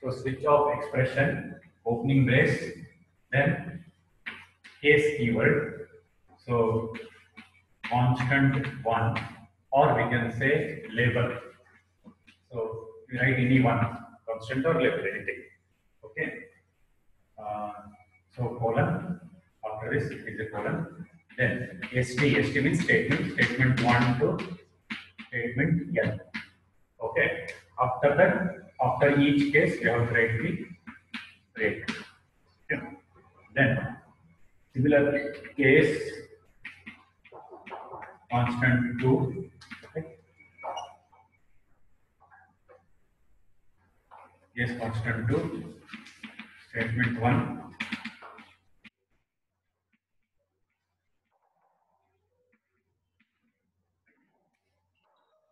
So switch off expression, opening brace, then case keyword. So constant one, or we can say label. So you write any one, constant or label, anything. Okay. Uh, so colon. After this, it is a colon. Then ST means statement. Statement one to statement n. Okay. After that, after each case, you have to write the break. Okay. Then similar case constant 2. Okay. Case constant 2. Statement 1.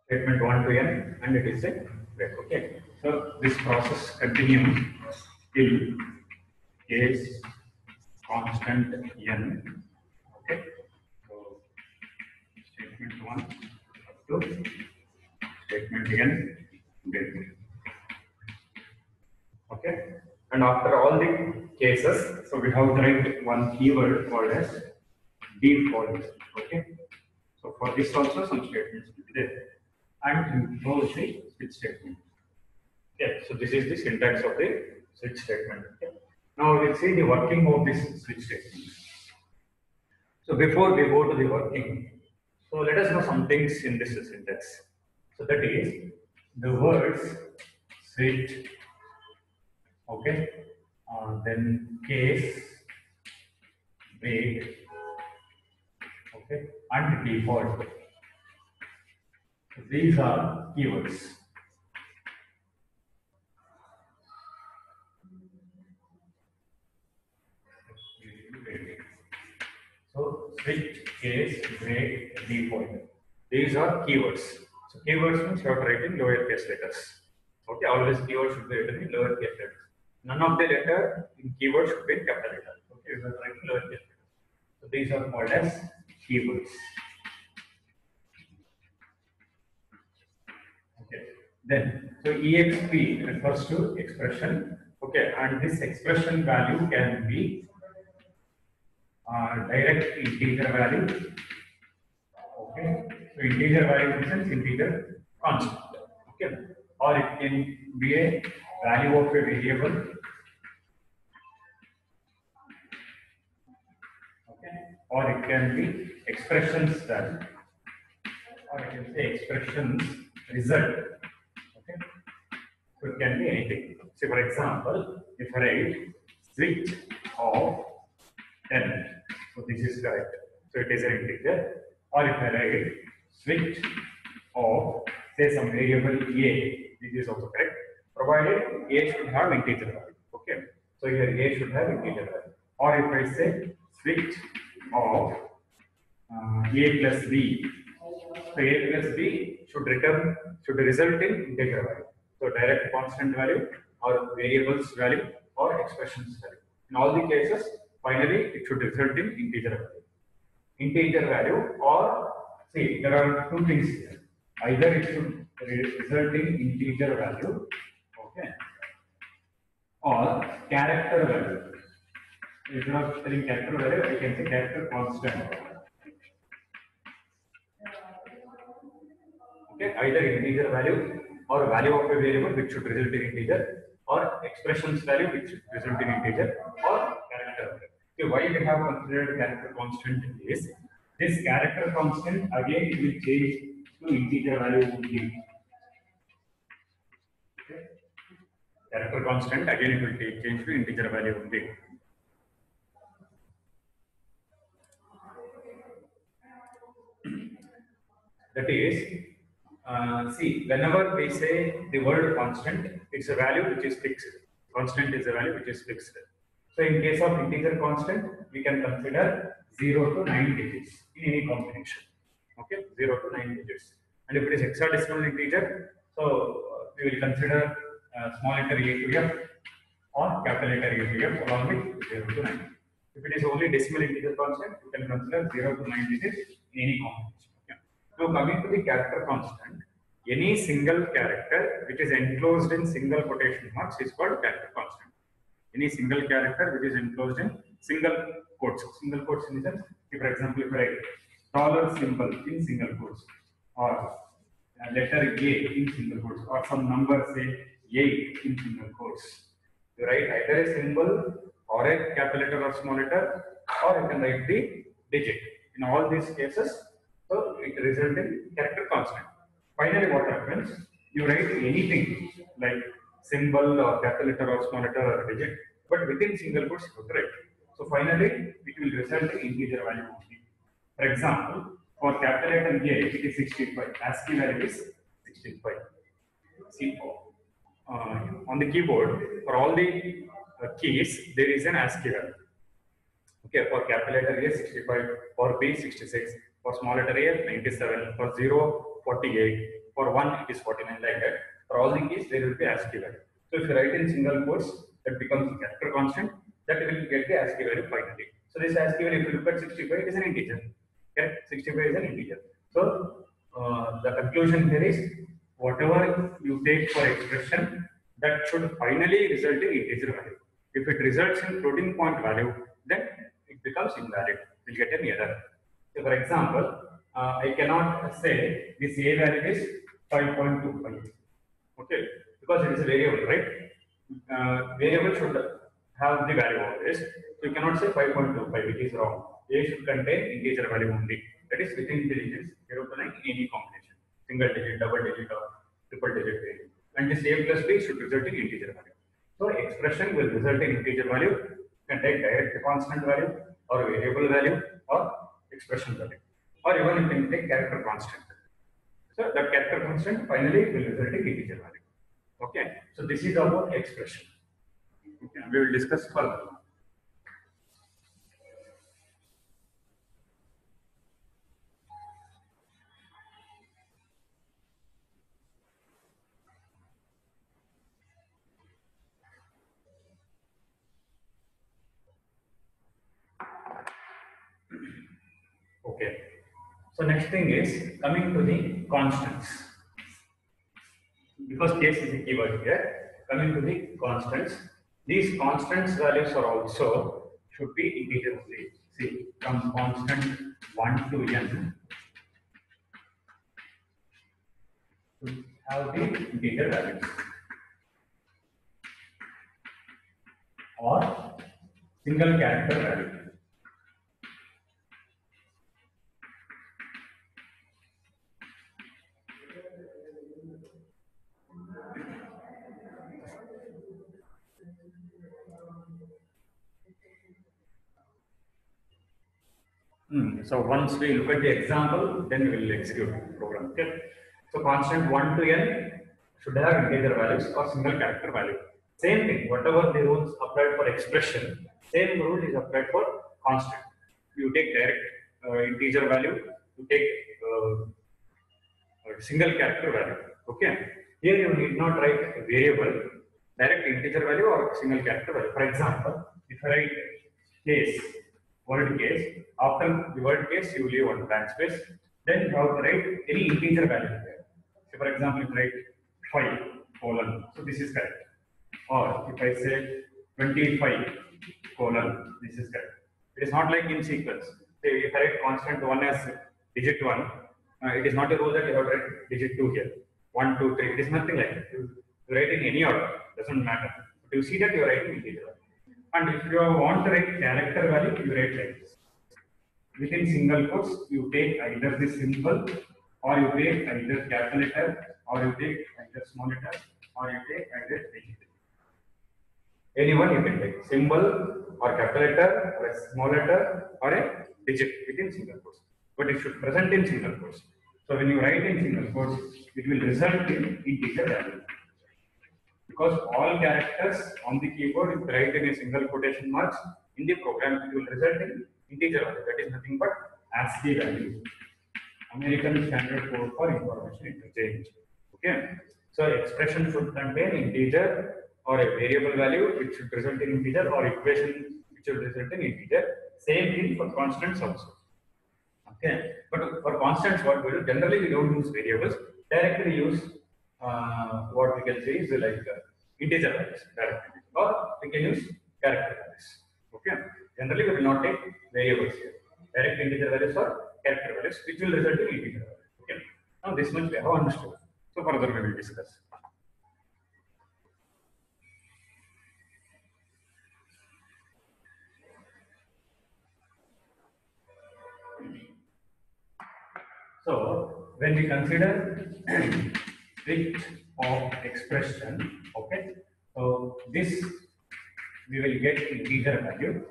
Statement 1 to n, and it is a break. Okay. So this process continues till case constant n. Okay. So statement 1 up to statement n break. Okay. And after all the cases, so we have to write one keyword called as default. Okay. So for this also some statements will be there. And close the switch statement. Okay, so this is the syntax of the switch statement. Okay. Now we'll see the working of this switch statement. So before we go to the working, so let us know some things in this syntax. So that is the words switch, okay, then case, break, okay, and default. So these are keywords. So switch, case, break, default. These are keywords. So keywords means you have to write in lowercase letters. Okay, always keywords should be written in lowercase letters. None of the letter in keywords should be in capital letter. Okay, you have to write in lowercase letters. So these are called as keywords. Okay. Then so exp refers to expression. Okay, and this expression value can be direct integer value. Okay, so integer value in the sense integer constant. Okay, or it can be a value of a variable. Okay, or it can be expressions value, or I can say expressions result. Okay, so it can be anything. So for example, if I write switch of 10, so this is correct. So it is an integer. Or if I write switch of say some variable a, this is also correct, provided a should have integer value. Okay, so here a should have integer value. Or if I say switch of a plus b, so a plus b should result in integer value. So direct constant value or variables value or expressions value. In all the cases, finally it should result in integer value. Integer value, or see, there are two things here. Either it should result in integer value, okay, or character value. Instead of telling character value, I can say character constant. Okay, either integer value or value of a variable which should result in integer, or expressions value which should result in integer, or character value. So why we have considered character constant is this character constant again it will change to integer value only. Okay. Character constant again it will change to integer value only. That is, see, whenever we say the word constant, it's a value which is fixed. Constant is a value which is fixed. So in case of integer constant, we can consider 0 to 9 digits in any combination. Okay, 0 to 9 digits. And if it is hexadecimal integer, so we will consider small letter a to f or capital letter a to f along with 0 to 9. If it is only decimal integer constant, we can consider 0 to 9 digits in any combination. Okay. Now coming to the character constant, any single character which is enclosed in single quotation marks is called character constant. Any single character which is enclosed in single quotes. Single quotes in the sense, for example, if I write dollar symbol in single quotes, or letter A in single quotes, or some number say 8 in single quotes. You write either a symbol or a capital letter or small letter, or you can write the digit. In all these cases, so it results in character constant. Finally, what happens? You write anything like symbol or capital letter or small letter or digit, but within single quotes you write. So finally, it will result in integer value only. For example, for capital letter A, it is 65. ASCII value is 65. See, on the keyboard, for all the keys, there is an ASCII value. Okay, for capital letter A 65, for B 66, for small letter A 97, for 0 48, for 1 it is 49, like that. For all the keys there will be ASCII value. So if you write in single quotes, that becomes a character constant, that will get the ASCII value finally. So this ASCII value, if you look at 65, it is an integer. Correct? 65 is an integer. So the conclusion here is whatever you take for expression, that should finally result in integer value. If it results in floating point value, then it becomes invalid. We'll get an error. So for example, I cannot say this A value is 5.25. Okay, because it is a variable, right? Variable should have the value always. So you cannot say 5.25, it is wrong. A should contain integer value only. That is within the digits, 0 to 9, any combination. Single digit, double digit, or triple digit value. And this A plus B should result in integer value. So expression will result in integer value. You can take direct constant value, or variable value, or expression value. Or even you can take character constant. So that character constant finally will result in integer value. Okay. So this is about expression. Okay. We will discuss further. Okay. So next thing is coming to the constants. Because case is a keyword here. Coming to the constants. These constants values are also should be integer only. See, from constant 1 to n should have the integer values. Or single character value. So once we look at the example, then we will execute the program. Okay. So constant 1 to n should have integer values or single character value. Same thing, whatever the rules applied for expression, same rule is applied for constant. You take direct integer value, you take single character value. Okay. Here you need not write a variable, direct integer value or single character value. For example, if I write case, word case, after the word case you leave one blank space, then you have to write any integer value there. So for example, if I write 5 colon, so this is correct. Or if I say 25 colon, this is correct. It is not like in sequence. Say if I write constant 1 as digit 1, it is not a rule that you have to write digit 2 here. 1, 2, 3. It is nothing like that. You write in any order, doesn't matter. But you see that you are writing integer value. And if you want to write character value, you write like this. Within single quotes, you take either the symbol, or you take either capital letter, or you take either small letter, or you take either digit. Anyone you can take symbol or capital letter or a small letter or a digit within single quotes. But it should present in single quotes. So when you write in single quotes, it will result in integer value. Because all characters on the keyboard, if you write in a single quotation marks in the program, it will result in integer value. That is nothing but ASCII value. American Standard Code for Information Interchange. Okay. So expression should contain integer or a variable value which should result in integer, or equation which should result in integer. Same thing for constants also. Okay. But for constants, what we do, generally we don't use variables. directly use what we can say is like integer values directly, or we can use character values. Okay. Generally, we will not take variables here. Direct integer values or character values, which will result in integer values. Okay. Now this much we have understood. So further we will discuss. So when we consider width of expression, okay, so this we will get integer value,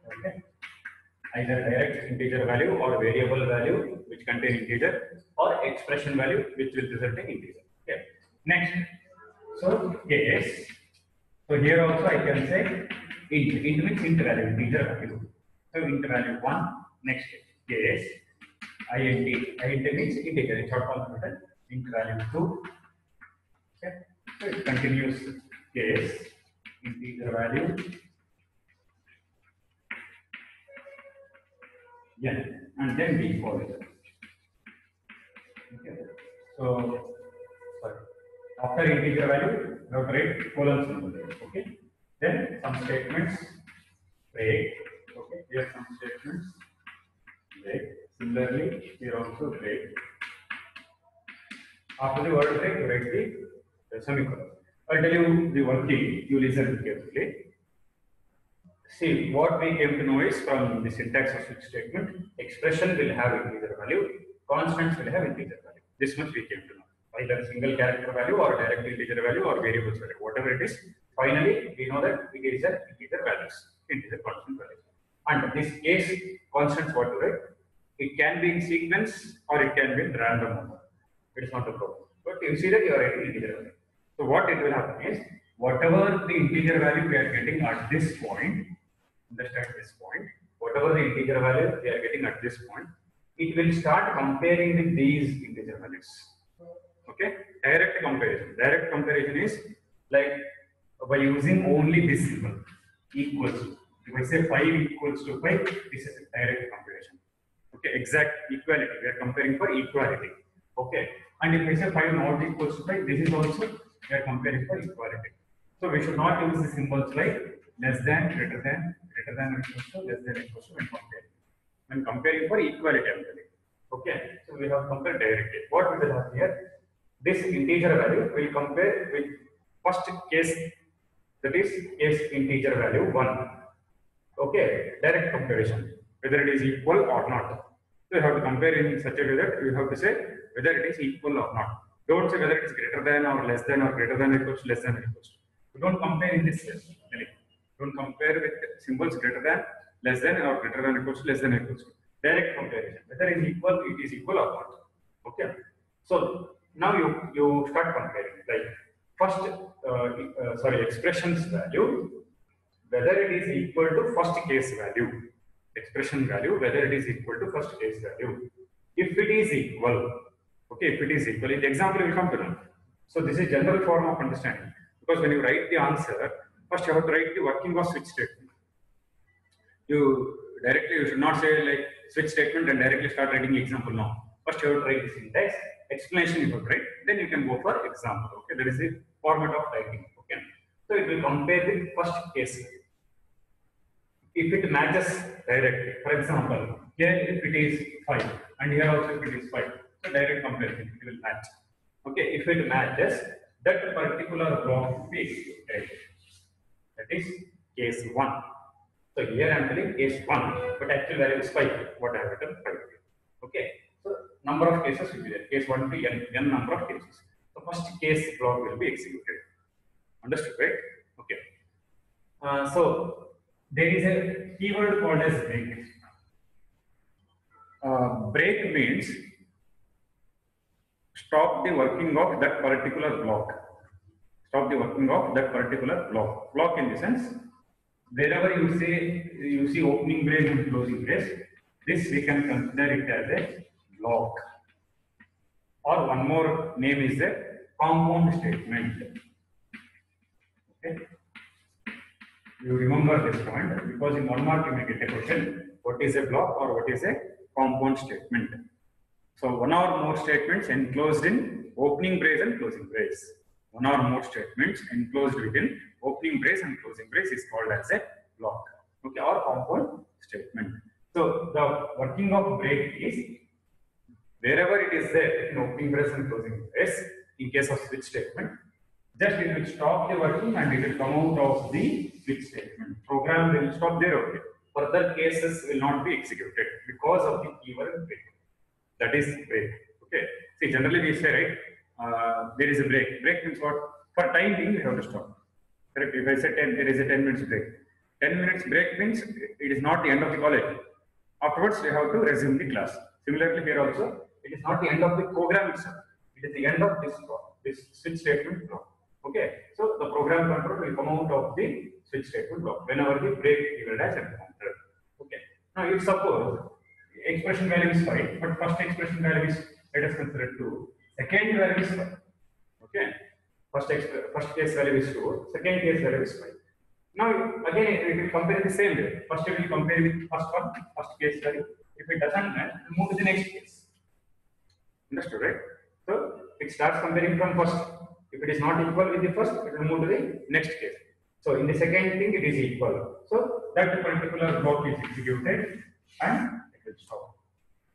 okay, either direct integer value or variable value which contain integer, or expression value which will result in integer. Okay. Next, so yes, so here also I can say int means int value, integer value. So int value 1. Next, yes, int means integer, it's short form written. Int value 2. Okay, so it continues case integer value n, and then b follows. Okay, so sorry, after integer value we have to write colon symbol there. Okay, then some statements break. Okay, here some statements break. Similarly, here also break. After the word break, you write the semicolon. I'll tell you the working, you listen carefully. See, what we came to know is from the syntax of switch statement, expression will have integer value, constants will have integer value. This much we came to know. Either single character value or direct integer value or variables value, whatever it is. Finally, we know that it is an integer values, integer constant values. And this case constants, what to write? It can be in sequence or it can be in random number. It is not a problem. But you see that you are writing integer value. So what it will happen is, whatever the integer value we are getting at this point, understand this point, whatever the integer value we are getting at this point, it will start comparing with these integer values. Okay, direct comparison. Direct comparison is like by using only this symbol, equals to. If I say 5 equals to 5, this is a direct comparison. Okay, exact equality. We are comparing for equality. Okay, and if I say 5 not equals to 5, this is also we are comparing for equality. So we should not use the symbols like less than, greater than, equals to, less than, equals to when comparing. When comparing for equality, I'm telling. Okay, so we have compared directly. What we will have here? This integer value will compare with first case, that is case integer value 1. Okay, direct comparison, whether it is equal or not. So you have to compare in such a way that you have to say whether it is equal or not. Don't say whether it is greater than or less than or greater than equals to less than equals to. So don't compare in this sense. Don't compare with symbols greater than, less than, or greater than equals to, less than equals to. Direct comparison, whether it is equal, it is equal or not. Okay. So now you start comparing. Like first, expressions value, whether it is equal to first case value. Expression value, whether it is equal to first case value. If it is equal, okay, if it is equal, in the example will come to know. So this is general form of understanding. Because when you write the answer, first you have to write the working of switch statement. You should not say like switch statement and directly start writing the example now. First you have to write the syntax, explanation you have to write, then you can go for example. Okay, that is the format of writing. Okay, so it will compare with first case. If it matches directly, for example, here if it is 5 and here also if it is 5, so direct comparison, it will match. Okay, if it matches, that particular block will be executed. That is case 1. So here I am telling case 1, but actual value is 5. What I have written 5. Okay, so number of cases will be there. Case 1 to n number of cases. So first case block will be executed. Understood, right? Okay. So there is a keyword called as break. Break means stop the working of that particular block. Stop the working of that particular block. Block in the sense, wherever you see opening brace and closing brace, this we can consider it as a block. Or one more name is a compound statement. Okay. You remember this point because in 1 mark you may get a question, what is a block or what is a compound statement. So one or more statements enclosed in opening brace and closing brace. One or more statements enclosed within opening brace and closing brace is called as a block. Okay, or compound statement. So the working of break is wherever it is there in opening brace and closing brace, in case of switch statement, just it will stop the working and it will come out of the switch statement. Program will stop there only. Further cases will not be executed because of the keyword break. That is break. Okay. See, generally we say, right, there is a break. Break means what? For time being, we have to stop. Correct. If I say 10, there is a 10 minutes break. 10 minutes break means it is not the end of the college. Afterwards, we have to resume the class. Similarly, here also, it is not the end of the program itself. It is the end of this block, this switch statement block. Okay. So the program control will come out of the switch statement block whenever the break keyword has encountered. Okay. Now, if suppose expression value is 5, but first expression value is, let us consider 2, second value is 5. Okay. First case value is 2, second case value is 5. Now, again, it will compare the same way. First, it will compare with first one, first case value. If it doesn't match, it will move to the next case. Understood, right? So, it starts comparing from first. If it is not equal with the first, it will move to the next case. So, in the second thing, it is equal. So, that particular block is executed and it will stop.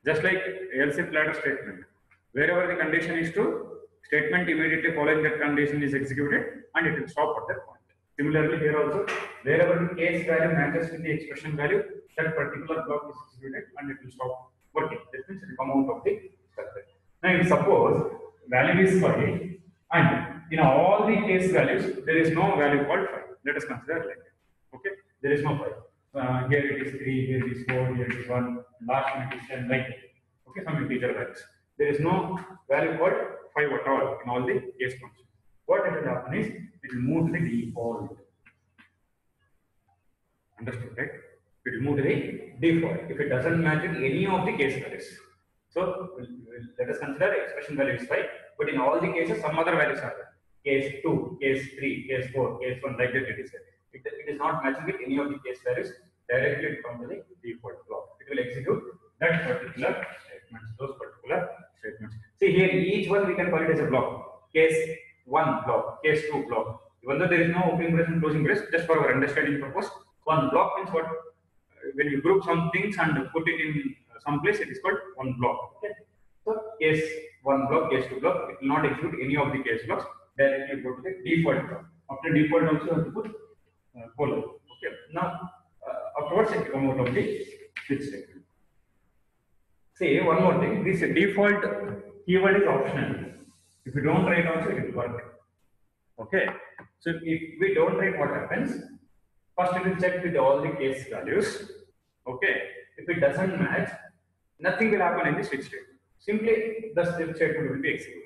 Just like else if ladder statement. Wherever the condition is true, statement immediately following that condition is executed and it will stop at that point. Similarly, here also, wherever the case value matches with the expression value, that particular block is executed and it will stop working. That means it will come out of the structure. Now, if suppose value is 5 and in all the case values, there is no value called 5. Let us consider like that. Okay, there is no 5. Here it is 3, here it is 4, here it is 1, last one it is 10, like that. Okay, some integer values. There is no value called 5 at all in all the case functions. What it will happen is, it will move to the default. Understood, right? It will move to the default if it doesn't match with any of the case values. So, let us consider expression value is 5, but in all the cases, some other values are there. Case 2, case 3, case 4, case 1, like that it is there. It is not matching with any of the case values, directly it comes to the default block. It will execute that particular statements, those particular statements. See here, each one we can call it as a block. Case 1 block, case 2 block. Even though there is no opening brace and closing brace, just for our understanding purpose, one block means what? When you group some things and put it in some place, it is called one block. Okay. So case 1 block, case 2 block, it will not execute any of the case blocks. Directly go to the default block. After default also you have to put colon. Okay. Now afterwards it will come out of the switch statement. See, one more thing. This default keyword is optional. If you don't write also, it will work. Okay. So if we don't write, what happens? First, it will check with all the case values. Okay. If it doesn't match, nothing will happen in the switch statement. Simply, the switch statement will be executed.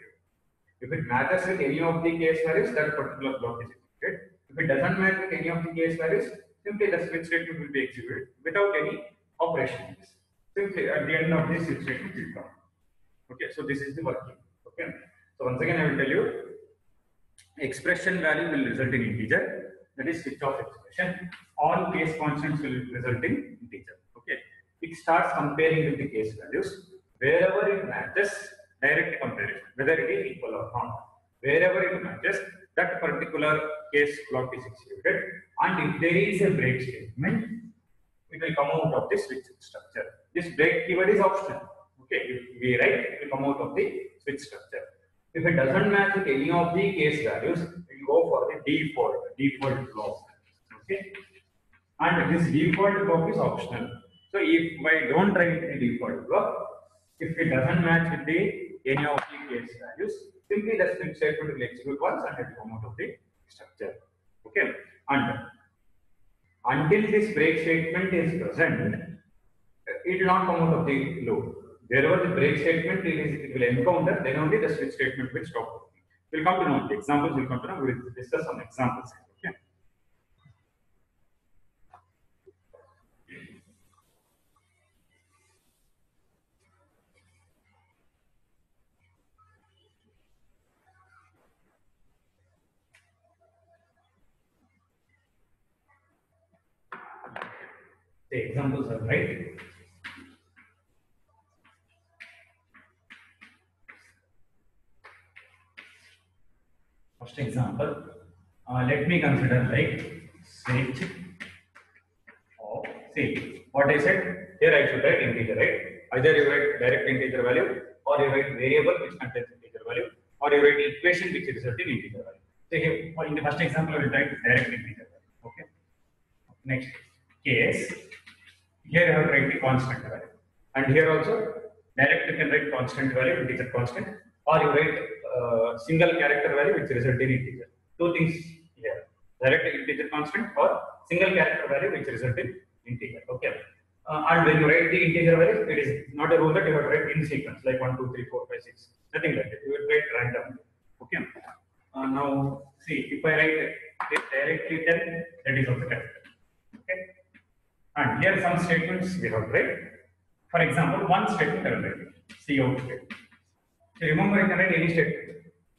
If it matches with any of the case values, that particular block is executed. If it doesn't match with any of the case values, simply the switch statement will be executed without any operations. Simply at the end of this switch statement will come. Okay, so this is the working. Okay, so once again I will tell you, expression value will result in integer. That is switch off expression. All case constants will result in integer. Okay, it starts comparing with the case values. Wherever it matches, direct comparison, whether it is equal or not. Wherever it matches, that particular case block is executed. And if there is a break statement, it will come out of the switch structure. This break keyword is optional. Okay, if we write, it will come out of the switch structure. If it doesn't match with any of the case values, it will go for the default block. Okay, and this default block is optional. So if I don't write the default block, if it doesn't match with any of the case values, simply the switch statement will execute once and it will come out of the structure. Okay, and until this break statement is present, it will not come out of the loop. Wherever the break statement it will encounter, then only the switch statement will stop working. We'll come to know the examples. We'll come to know. We will discuss some examples. Okay. The examples are right. first example, let me consider like switch of, see what I said here, I should write integer, right? Either you write direct integer value, or you write variable which contains integer value, or you write equation which results in integer value. So here in the first example I will write direct integer value. Okay. Next case, here I have write the constant value, and here also direct you can write constant value, integer constant, or you write single character value which result in integer. Two things here: direct integer constant or single character value which result in integer. Okay. And when you write the integer value, it is not a rule that you have to write in sequence like 1, 2, 3, 4, 5, 6. Nothing like that. You will write random. Okay. Now see, if I write this directly 10, that is also correct. Okay. And here some statements we have to write. For example, one statement I will write. Cout statement. So remember, you can write any statement.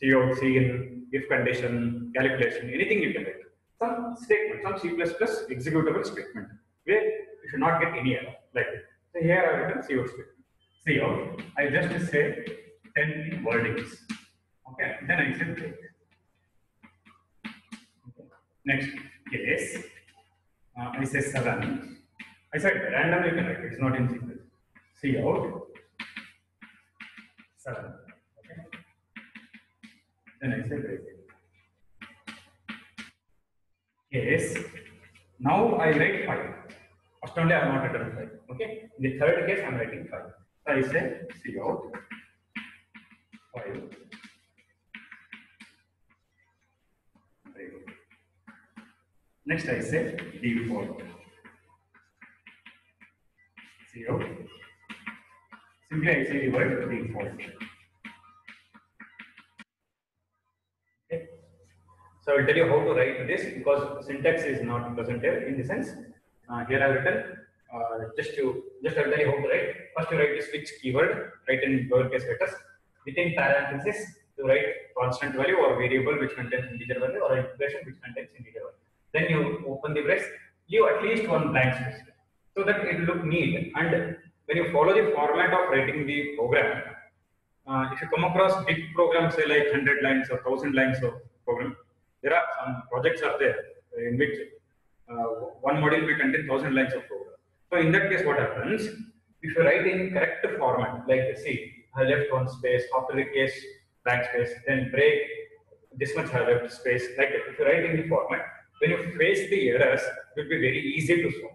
Cout, cin, if condition, calculation, anything you can write. Some statement, some C++ executable statement where you should not get any error like that. So here I have written cout statement. Cout, I just say 10 wordings. Okay, then I say break. Okay. Next case, I say 7. I said random you can write, it is not in sequence. Cout 7. Okay. Then I say break. Case, now I write 5. First only I have not written 5. Okay. In the third case I am writing 5. So I say cout 5. Break. Next I say default. Cout. Simply I say the word default. Okay. So I will tell you how to write this because syntax is not present here in the sense. Here I have written just I will tell you how to write. First you write the switch keyword, write in lowercase letters. Within parentheses you write constant value or variable which contains integer value or expression which contains integer value. Then you open the brace, leave at least one blank space so that it will look neat. And when you follow the format of writing the program, if you come across big programs, say like 100 lines or 1000 lines of program, there are some projects are there in which one module may contain 1000 lines of program. So in that case, what happens? If you write in correct format, like see, I left one space, after the case, backspace, then break, this much I left space, like that. If you write in the format, when you face the errors, it will be very easy to solve.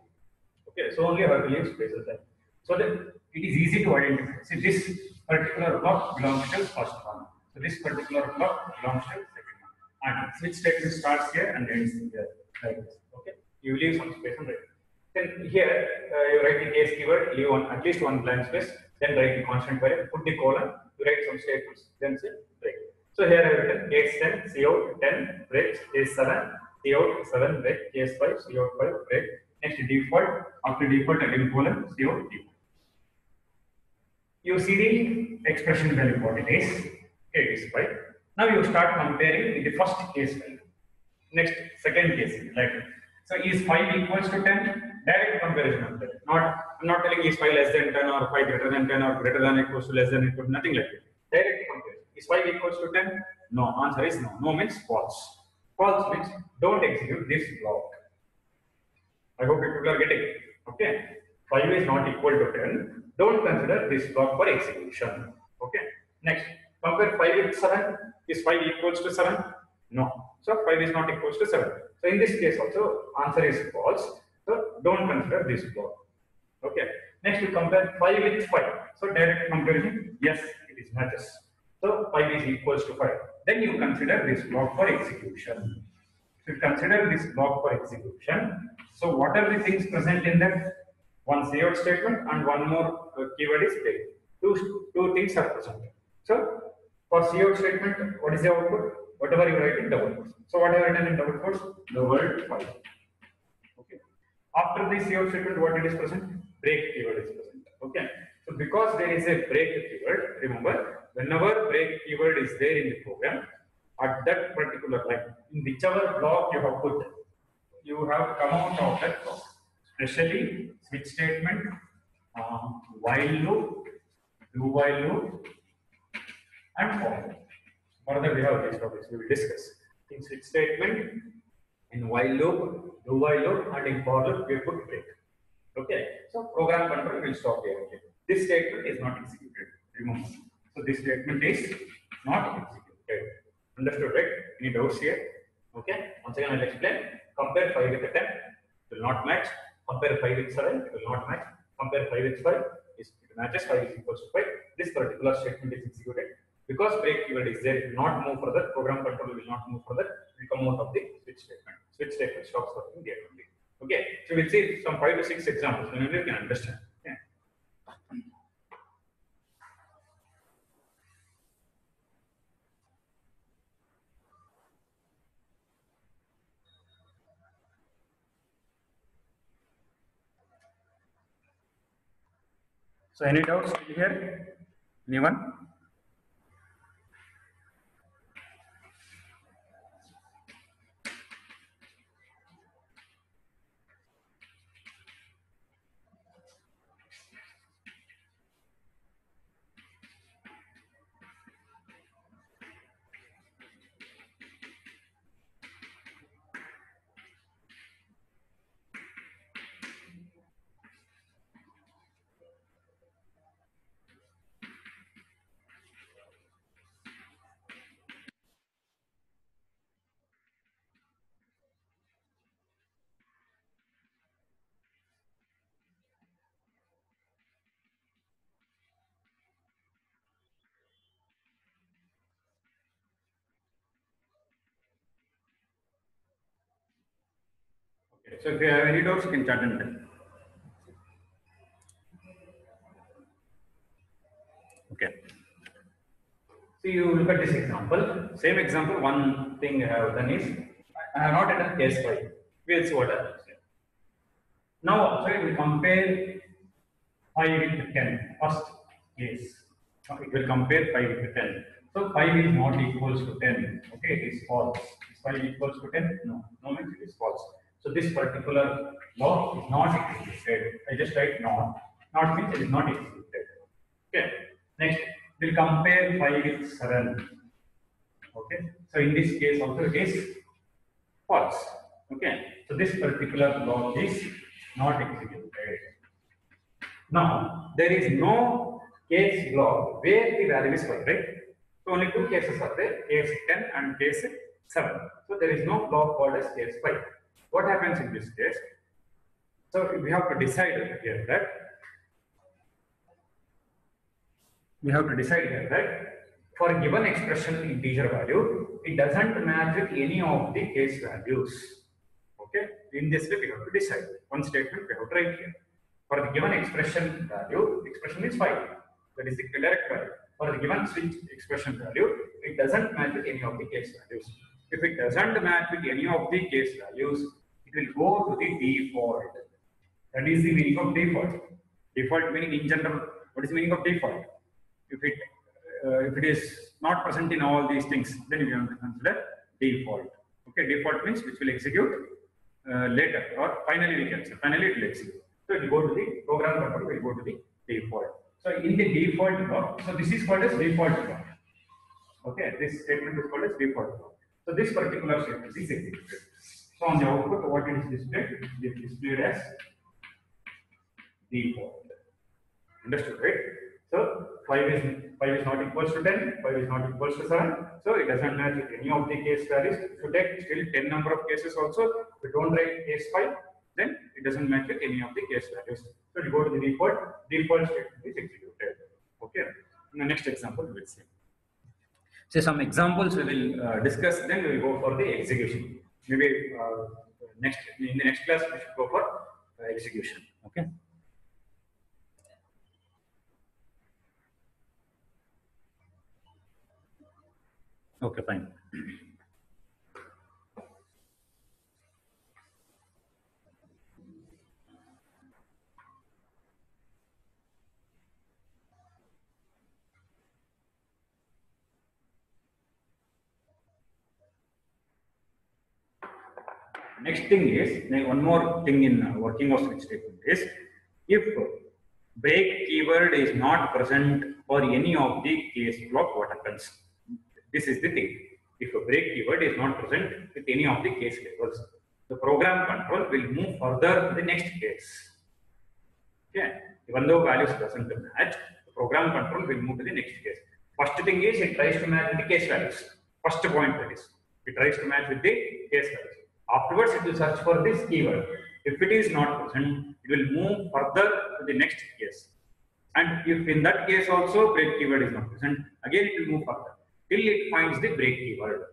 Okay, so only I have to leave spaces there. So that it is easy to identify. See, this particular block belongs to first one. So this particular block belongs to second one. And switch statement starts here and ends here, like this. Okay, you leave some space and write. Then here you write the case keyword, leave at least one blank space. Then write the constant value, put the colon, you write some statements, then say break. So here I have written case 10, cout 10, break, case 7, cout 7, break, case 5, cout 5, break. Next default, after default again colon, cout default. You see the expression value what it is. Okay, it is 5. Now you start comparing with the first case value. Next, second case, like so is 5 equals to 10? Direct comparison of that. I'm not telling is 5 less than 10 or 5 greater than 10 or greater than equals to less than equal to nothing like that. Direct comparison. Is 5 equals to 10? No. Answer is no. No means false. False means don't execute this block. I hope people are getting it. Okay. 5 is not equal to 10. Don't consider this block for execution. Okay. Next, compare 5 with 7. Is 5 equals to 7? No. So 5 is not equals to 7. So in this case also answer is false. So don't consider this block. Okay. Next we compare 5 with 5. So direct comparison, yes, it is matches. So 5 is equals to 5. Then you consider this block for execution. So you consider this block for execution. So what are the things present in that? One cout statement and one more keyword is break. Two things are present. So for cout statement, what is the output? Whatever you write in double quotes. So what I have written in double quotes? The word 5. Okay. After the cout statement, what it is present? Break keyword is present. Okay. So because there is a break keyword, remember, whenever break keyword is there in the program, at that particular line, in whichever block you have put, you have come out of that block. Especially switch statement, while loop, do while loop, and for. Further we have these topics we will discuss. In switch statement, in while loop, do while loop, and in for loop, we put break. Okay, so program control will stop here. Okay. This statement is not executed. Remember. So this statement is not executed. Understood, right? Any doubts here? Okay. Once again, I'll explain. Compare 5 with 10. Will not match. Compare 5 with 7. Will not match. Compare 5 with 5. It matches. 5 is equals to 5. This particular statement is executed. Because break keyword is there, it will not move further. Program control will not move further. It will come out of the switch statement. Switch statement stops working there only. Okay, so we'll see some 5 to 6 examples, then you can understand. Okay. So any doubts here? Anyone? Okay. So if you have any doubts, you can chat and tell. Okay. So you look at this example. Same example. One thing I have done is I have not done case 5. We'll see what happens here. Now also we will compare 5 with 10. First case. It will compare 5 with 10. So 5 is not equals to 10. Okay, it is false. Is 5 equals to 10? No. No means it is false. So this particular law is not executed. I just write not. Not means it is not executed. Okay. Next, we'll compare 5 with 7. Okay. So in this case also it is false. Okay. So this particular law is not executed. Now, there is no case block where the value is 5, right? So only 2 cases are there, case 10 and case 7. So there is no block called as case 5. What happens in this case? So we have to decide here that for a given expression integer value, it doesn't match with any of the case values. Okay, in this way we have to decide. One statement we have to write here. For the given expression value, expression is 5. That is the direct value. For the given switch expression value, it doesn't match with any of the case values. If it doesn't match with any of the case values, it will go to the default. That is the meaning of default. Default meaning in general, what is the meaning of default? If it is not present in all these things, then we have to consider default. Okay, default means which will execute later, or finally we can say finally it will execute. So it will go to the program control, will go to the default. So in the default block, so this is called as default block. Okay, this statement is called as default block. So this particular statement is executed. So on the output, what it is displayed? It is displayed as default. Understood, right? So 5 is not equals to 10, 5 is not equals to 7. So it doesn't match with any of the case values. If you take still 10 number of cases also, if you don't write case 5, then it doesn't match with any of the case values. So you go to the default statement is executed. Okay. In the next example, we will see. So some examples we will discuss, then we will go for the execution. Maybe in the next class we should go for execution. Okay. Okay, fine. Next thing is, one more thing in working of switch statement is, if break keyword is not present for any of the case block, what happens? This is the thing. if a break keyword is not present with any of the case labels, the program control will move further to the next case. Okay, even though values doesn't match, the program control will move to the next case. First thing is it tries to match with the case values. First point that is, it tries to match with the case values. Afterwards, it will search for this keyword. If it is not present, it will move further to the next case. And if in that case also break keyword is not present, again it will move further till it finds the break keyword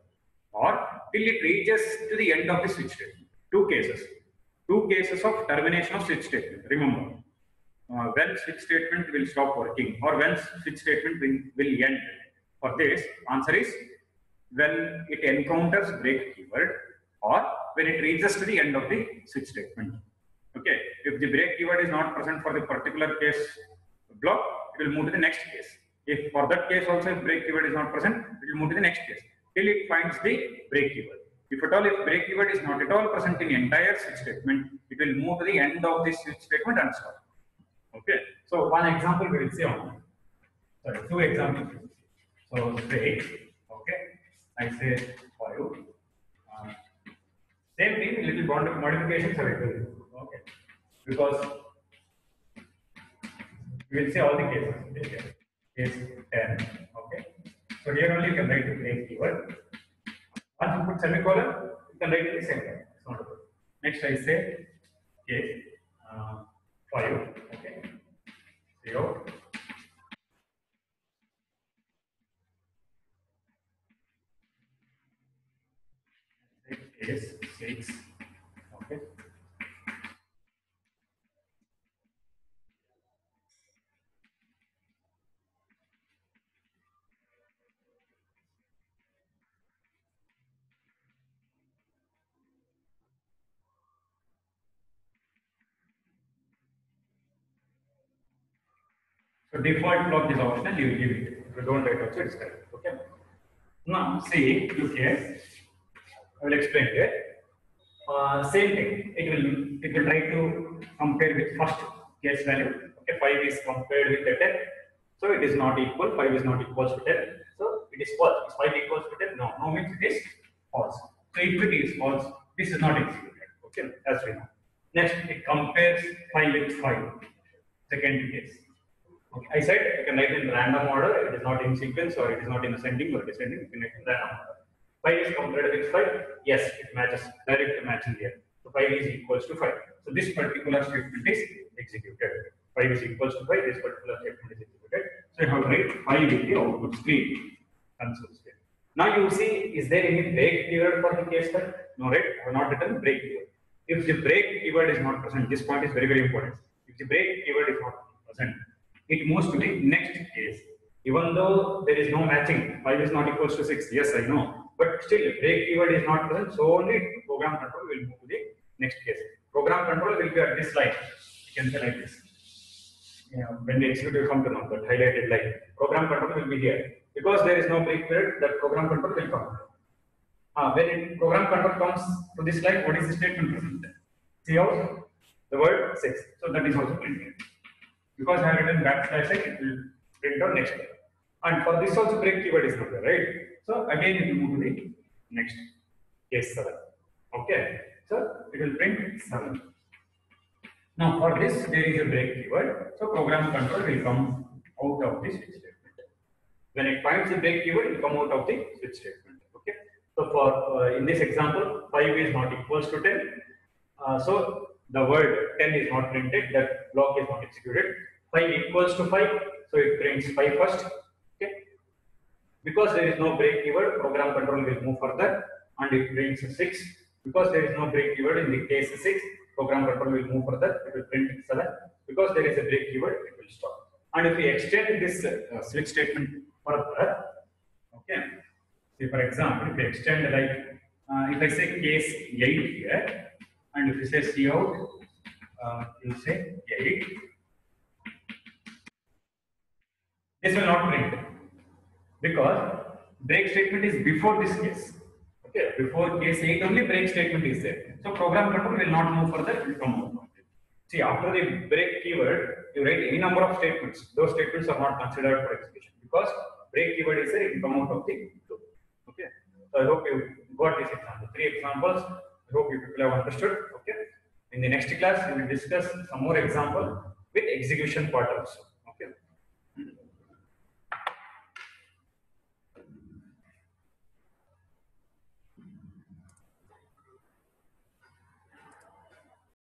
or till it reaches to the end of the switch statement. Two cases of termination of switch statement. Remember, when switch statement will stop working or when switch statement will end. For this, answer is when it encounters break keyword or when it reaches to the end of the switch statement. Okay, if the break keyword is not present for the particular case block, it will move to the next case. If for that case also if break keyword is not present, it will move to the next case till it finds the break keyword. If at all, if break keyword is not at all present in the entire switch statement, it will move to the end of the switch statement and stop. Okay, so one example we will see on. Sorry, two examples. So break. Okay, I say for you. Same thing, little modifications are required. Okay, because we will see all the cases. Okay. Case 10. Okay. So here only you can write the break keyword. Once you put semicolon, you can write it the same way. It's not a problem. Next I say case 5. Okay. 0. Case 6. Okay. So default block is optional, you give it. If you don't write also, it's correct. Okay. Now see, look here. I will explain here. Same thing. It will try to compare with first case value. Okay, 5 is compared with the 10. So it is not equal. 5 is not equal to 10. So it is false. Is 5 equals to 10? No. No means it is false. So if it is false, this is not executed. Okay, as we know. Next, it compares 5 with 5. Second case. Okay. I said you can write in random order. It is not in sequence or it is not in ascending or descending. You can write in random order. 5 is compared with 5. Yes, it matches. Direct matching here. So 5 is equals to 5. So this particular statement is executed. 5 is equals to 5. This particular statement is executed. So you have to write 5 in the output screen. Console screen. Now you see, is there any break keyword for the case file? No, right? I have not written break keyword. If the break keyword is not present, this point is very, very important. If the break keyword is not present, it moves to the next case. Even though there is no matching, 5 is not equals to 6. Yes, I know. But still, break keyword is not present, so only program control will move to the next case. Program control will be at this line. You can say like this. Yeah, when the executive come to know that highlighted line, program control will be here. Because there is no break period, that program control will come. When program control comes to this line, what is the statement present? See out the word 6. So that is also printed. Because I have written backslash, it will print out next line. And for this also break keyword is not there, right? So again it will move to the next case 7. Okay. So it will print 7. Now for this there is a break keyword. So program control will come out of the switch statement. When it finds the break keyword, it will come out of the switch statement. Okay. So for in this example, 5 is not equals to 10. So the word 10 is not printed. That block is not executed. 5 equals to 5. So it prints 5 first. Okay. Because there is no break keyword, program control will move further and it prints 6. Because there is no break keyword in the case 6, program control will move further, it will print 7. Because there is a break keyword, it will stop. And if we extend this switch statement further, okay, say for example, if we extend like, if I say case 8 here, and if you say C out, you say 8, this will not print because break statement is before this case. Okay, before case 8 only break statement is there. So program control will not move further, it will come out. See, after the break keyword, you write any number of statements. Those statements are not considered for execution because break keyword is there, it will come out of the loop. Okay. So I hope you got this example. 3 examples. I hope you people have understood. Okay. In the next class, we will discuss some more example with execution part also. Okay.